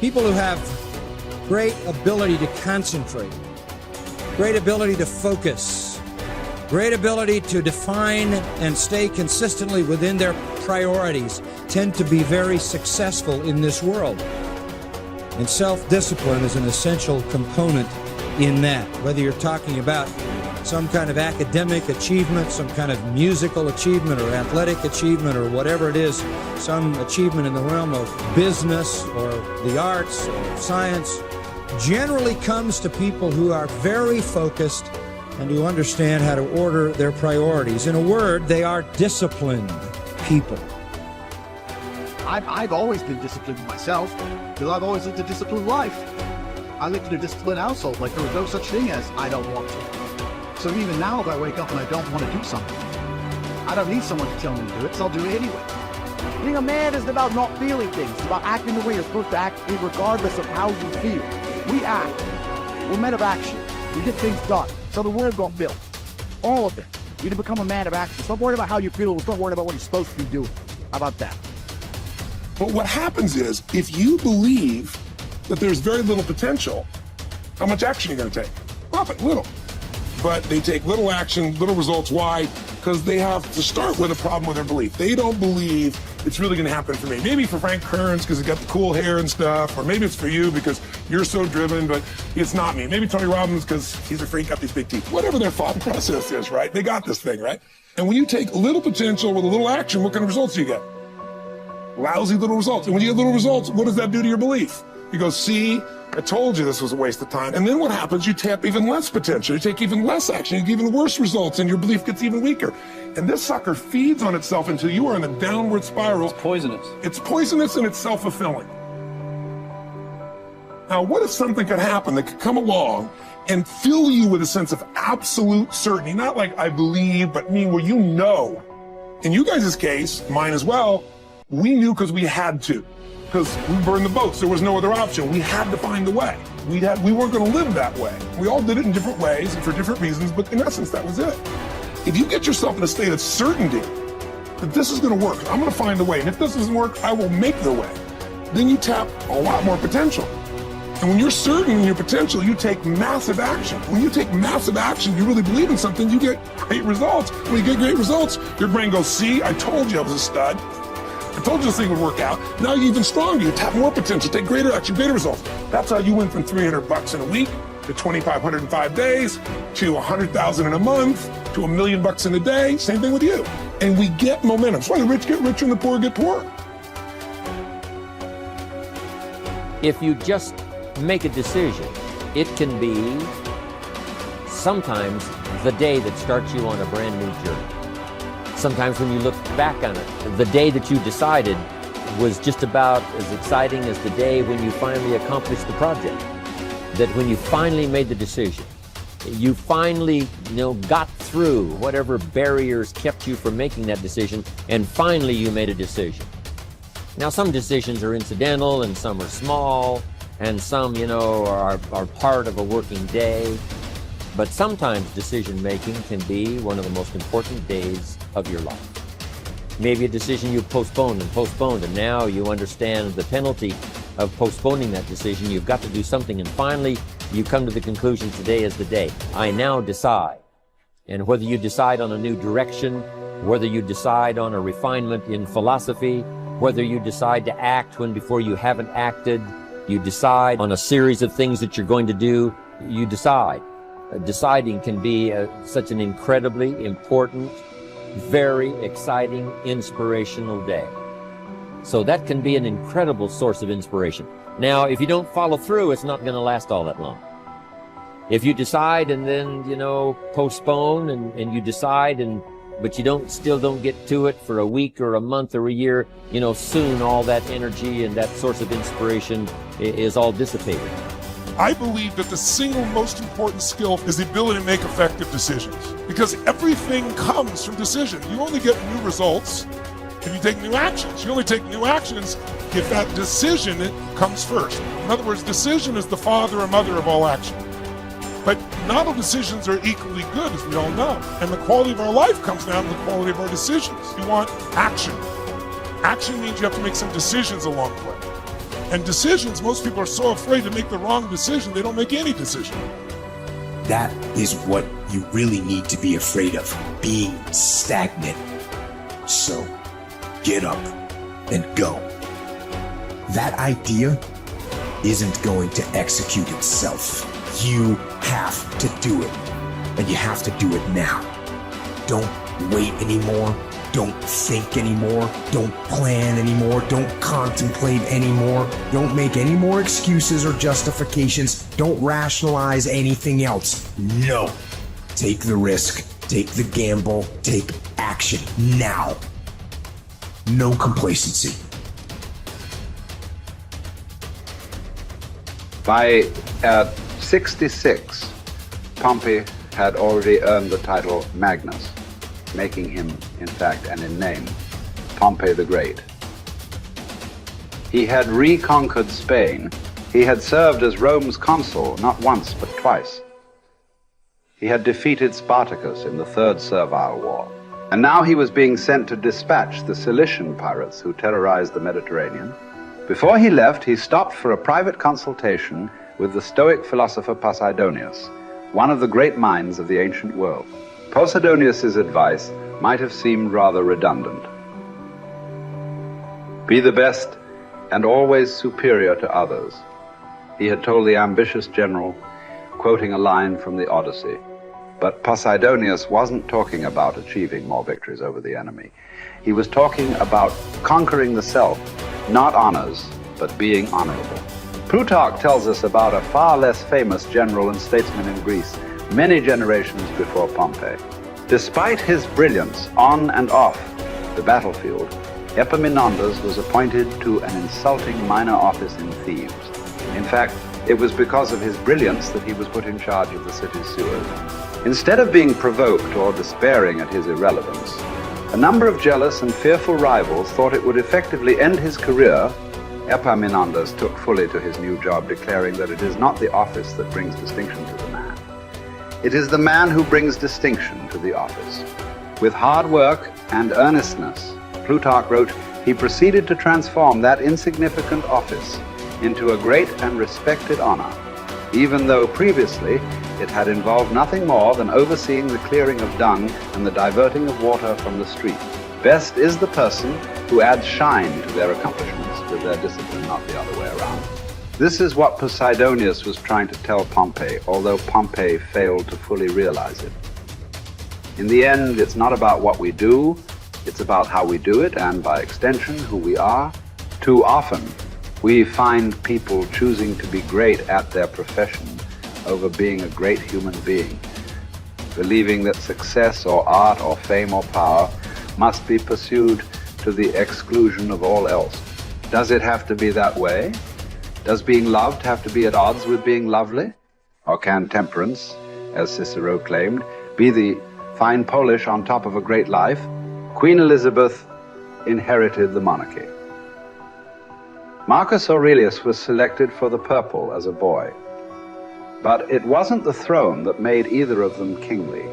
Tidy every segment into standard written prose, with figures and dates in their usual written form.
People who have great ability to concentrate, great ability to focus, great ability to define and stay consistently within their priorities tend to be very successful in this world. And self-discipline is an essential component in that. Whether you're talking about some kind of academic achievement, some kind of musical achievement or athletic achievement or whatever it is, some achievement in the realm of business or the arts or science, generally comes to people who are very focused and who understand how to order their priorities. In a word, they are disciplined people. I've always been disciplined myself because I've always lived a disciplined life. I lived in a disciplined household, like there was no such thing as I don't want to. So even now, if I wake up and I don't want to do something, I don't need someone to tell me to do it, so I'll do it anyway. Being a man isn't about not feeling things. It's about acting the way you're supposed to act regardless of how you feel. We act. We're men of action. We get things done. So the world got built. All of it. You need to become a man of action. Stop worrying about how you feel. Stop worrying about what you're supposed to be doing. How about that? But what happens is, if you believe that there's very little potential, how much action are you going to take? Little. But they take little action, little results. Why? Because they have to start with a problem with their belief. They don't believe it's really going to happen for me. Maybe for Frank Kearns because he got the cool hair and stuff, or maybe it's for you because you're so driven, but it's not me. Maybe Tony Robbins because he's a freak, got these big teeth. Whatever their thought process is, right? They got this thing, right? And when you take a little potential with a little action, what kind of results do you get? Lousy little results. And when you get little results, what does that do to your belief? You go, see, I told you this was a waste of time. And then what happens? You tap even less potential. You take even less action. You get even worse results, and your belief gets even weaker. And this sucker feeds on itself until you are in a downward spiral. It's poisonous. It's poisonous and it's self-fulfilling. Now, what if something could happen that could come along and fill you with a sense of absolute certainty? Not like I believe, but where you know. In you guys' case, mine as well, we knew because we had to. Because we burned the boats. There was no other option. We had to find a way. We weren't going to live that way. We all did it in different ways and for different reasons, but in essence, that was it. If you get yourself in a state of certainty that this is going to work, I'm going to find a way, and if this doesn't work, I will make the way, then you tap a lot more potential. And when you're certain in your potential, you take massive action. When you take massive action, you really believe in something, you get great results. When you get great results, your brain goes, see, I told you I was a stud. I told you this thing would work out. Now you're even stronger. You tap more potential, take greater action, greater results. That's how you went from $300 in a week to $2,500 in 5 days to $100,000 in a month to $1 million in a day. Same thing with you. And we get momentum. That's why the rich get richer and the poor get poorer. If you just make a decision, it can be sometimes the day that starts you on a brand new journey. Sometimes when you look back on it, the day that you decided was just about as exciting as the day when you finally accomplished the project. That when you finally made the decision, you finally, got through whatever barriers kept you from making that decision, and finally you made a decision. Now, some decisions are incidental, and some are small, and some, are part of a working day. But sometimes decision-making can be one of the most important days of your life. Maybe a decision you postponed, and now you understand the penalty of postponing that decision. You've got to do something, and finally you come to the conclusion, today is the day. I now decide. And whether you decide on a new direction, whether you decide on a refinement in philosophy, whether you decide to act when before you haven't acted, you decide on a series of things that you're going to do, you decide. Deciding can be such an incredibly important, very exciting, inspirational day. So that can be an incredible source of inspiration. Now, if you don't follow through, it's not going to last all that long. If you decide and then, postpone and you decide but you still don't get to it for a week or a month or a year, soon all that energy and that source of inspiration is all dissipated. I believe that the single most important skill is the ability to make effective decisions, because everything comes from decision. You only get new results if you take new actions. You only take new actions if that decision comes first. In other words, decision is the father and mother of all action. But not all decisions are equally good, as we all know. And the quality of our life comes down to the quality of our decisions. You want action. Action means you have to make some decisions along the way. And decisions, most people are so afraid to make the wrong decision, they don't make any decision. That is what you really need to be afraid of, being stagnant. So, get up and go. That idea isn't going to execute itself. You have to do it, and you have to do it now. Don't wait anymore. Don't think anymore. Don't plan anymore. Don't contemplate anymore. Don't make any more excuses or justifications. Don't rationalize anything else. No. Take the risk. Take the gamble. Take action now. No complacency. By 66, Pompey had already earned the title Magnus, making him, in fact, and in name, Pompey the Great. He had reconquered Spain. He had served as Rome's consul not once but twice. He had defeated Spartacus in the Third Servile War. And now he was being sent to dispatch the Cilician pirates who terrorized the Mediterranean. Before he left, he stopped for a private consultation with the Stoic philosopher Posidonius, one of the great minds of the ancient world. Posidonius's advice might have seemed rather redundant. Be the best and always superior to others, he had told the ambitious general, quoting a line from the Odyssey. But Posidonius wasn't talking about achieving more victories over the enemy. He was talking about conquering the self, not honors, but being honorable. Plutarch tells us about a far less famous general and statesman in Greece, many generations before Pompey. Despite his brilliance on and off the battlefield, Epaminondas was appointed to an insulting minor office in Thebes. In fact, it was because of his brilliance that he was put in charge of the city's sewers. Instead of being provoked or despairing at his irrelevance, a number of jealous and fearful rivals thought it would effectively end his career. Epaminondas took fully to his new job, declaring that it is not the office that brings distinction to the man. It is the man who brings distinction to the office. With hard work and earnestness, Plutarch wrote, he proceeded to transform that insignificant office into a great and respected honor, even though previously it had involved nothing more than overseeing the clearing of dung and the diverting of water from the street. Best is the person who adds shine to their accomplishments with their discipline, not the other way around. This is what Posidonius was trying to tell Pompey, although Pompey failed to fully realize it. In the end, it's not about what we do, it's about how we do it, and by extension, who we are. Too often, we find people choosing to be great at their profession over being a great human being, believing that success or art or fame or power must be pursued to the exclusion of all else. Does it have to be that way? Does being loved have to be at odds with being lovely? Or can temperance, as Cicero claimed, be the fine polish on top of a great life? Queen Elizabeth inherited the monarchy. Marcus Aurelius was selected for the purple as a boy. But it wasn't the throne that made either of them kingly.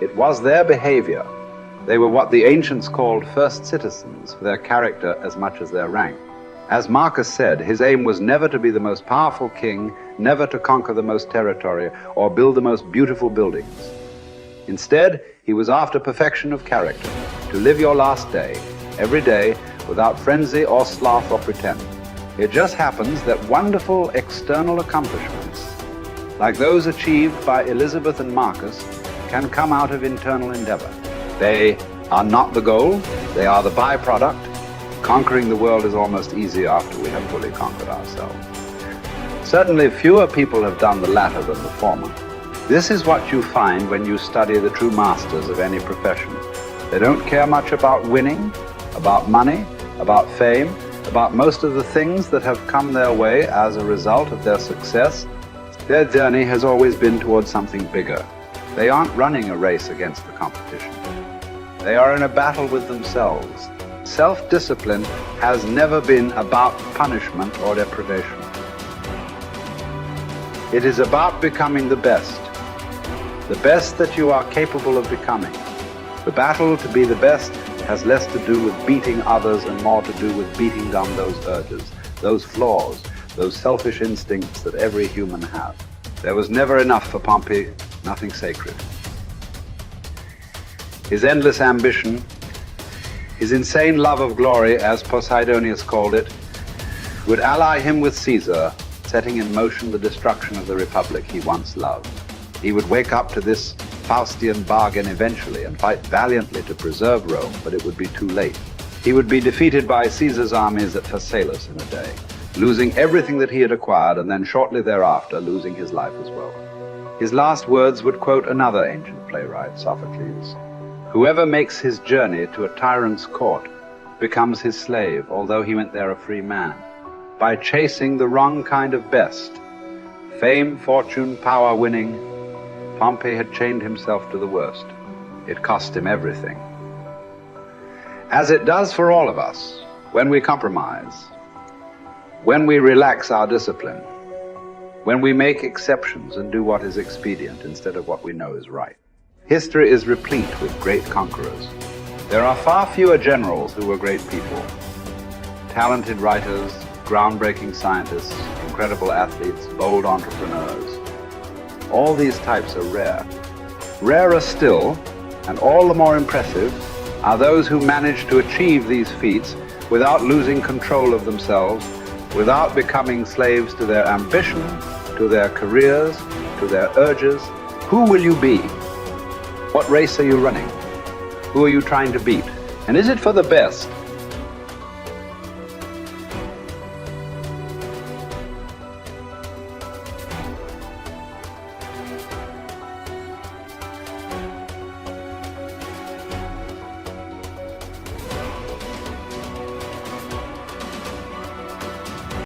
It was their behavior. They were what the ancients called first citizens, for their character as much as their rank. As Marcus said, his aim was never to be the most powerful king, never to conquer the most territory, or build the most beautiful buildings. Instead, he was after perfection of character, to live your last day, every day, without frenzy or sloth or pretend. It just happens that wonderful external accomplishments, like those achieved by Elizabeth and Marcus, can come out of internal endeavor. They are not the goal, they are the byproduct. Conquering the world is almost easy after we have fully conquered ourselves. Certainly fewer people have done the latter than the former. This is what you find when you study the true masters of any profession. They don't care much about winning, about money, about fame, about most of the things that have come their way as a result of their success. Their journey has always been towards something bigger. They aren't running a race against the competition. They are in a battle with themselves. Self-discipline has never been about punishment or deprivation. It is about becoming the best that you are capable of becoming. The battle to be the best has less to do with beating others and more to do with beating down those urges. those flaws, those selfish instincts that every human has. There was never enough for Pompey, nothing sacred. His endless ambition, his insane love of glory, as Posidonius called it, would ally him with Caesar, setting in motion the destruction of the republic he once loved. He would wake up to this Faustian bargain eventually and fight valiantly to preserve Rome, but it would be too late. He would be defeated by Caesar's armies at Pharsalus in a day, losing everything that he had acquired, and then shortly thereafter losing his life as well. His last words would quote another ancient playwright, Sophocles: "Whoever makes his journey to a tyrant's court becomes his slave, although he went there a free man. By chasing the wrong kind of best, fame, fortune, power winning, Pompey had chained himself to the worst. It cost him everything." As it does for all of us, when we compromise, when we relax our discipline, when we make exceptions and do what is expedient instead of what we know is right. History is replete with great conquerors. There are far fewer generals who were great people. Talented writers, groundbreaking scientists, incredible athletes, bold entrepreneurs. All these types are rare. Rarer still, and all the more impressive, are those who manage to achieve these feats without losing control of themselves, without becoming slaves to their ambition, to their careers, to their urges. Who will you be? What race are you running? Who are you trying to beat? And is it for the best